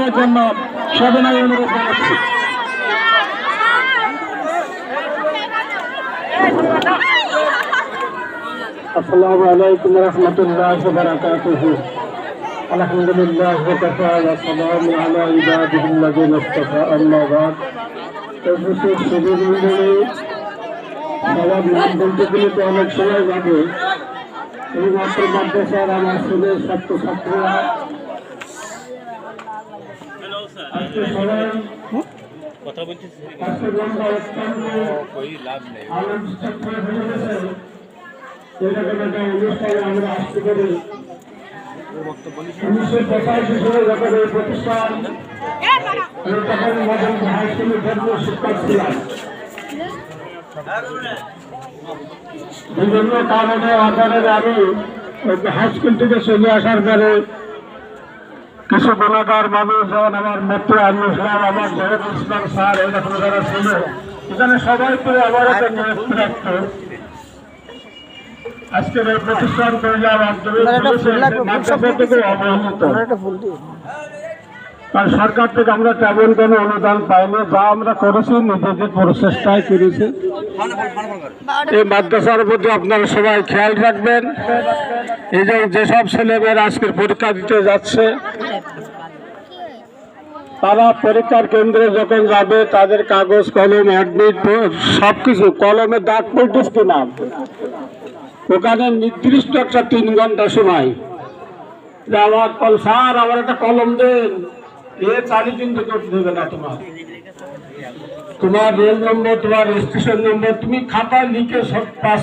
দেওয়ার জন্য সবিনয় অনুরোধ জানাচ্ছি। আসসালামু আলাইকুম ওয়া রাহমাতুল্লাহি ওয়া বারাকাতুহু। আলহামদুলিল্লাহ ওয়া কাফা ওয়া সালামুন আলা ইবাদিহিল্লাযিনা ইসতাফা, আম্মা বা'দ। সবার নাম বলতে গেলে তো অনেক সময় যাবে। এই মাত্র মাদ্রাসার আমার ছেলের ছাত্রছাত্রীরা আজকে সবাই কথা বলতেছে, অনুষ্ঠানে আমরা আসতে পারি। 1985 সালে যখন এই প্রতিষ্ঠান তখন মডেল হাই স্কুলের ধর্মীয় শিক্ষক ছিলাম। বিভিন্ন কারণে অর্ডারের আমি হাই স্কুল থেকে চলে আসার পরে কিছু গুণাগার মানুষ, যেমন আমার মেট্রো আলী ইসলাম, আমার জহির ইসলাম স্যার, এরকম যারা ছিল, এখানে সবাই করে আমার একটা নিয়োগ রাখত। আজকের এই প্রতিষ্ঠান করলাম কারণ সরকার থেকে আমরা তেমন কোনো অনুদান পাইনি, যা আমরা করেছি নিজেদের প্রচেষ্টায় করেছি। এই মাদ্রাসার প্রতি আপনারা সবাই খেয়াল রাখবেন। এই যে যেসব ছেলেমেয়েরা আজকের পরীক্ষা দিতে যাচ্ছে, তারা পরীক্ষার কেন্দ্রে যখন যাবে তাদের কাগজ কলম অ্যাডমিট সবকিছু, কলমে দাগ পড়তেছ কিনা, ওখানে নির্দিষ্ট একটা 3 ঘন্টা সময় আমার স্যার আমার একটা কলম দেন, এ 4 দিন তো করতে দেবে না। তোমার রোল নম্বর, তোমার রেজিস্ট্রেশন নম্বর তুমি খাতায় লিখে সব পাস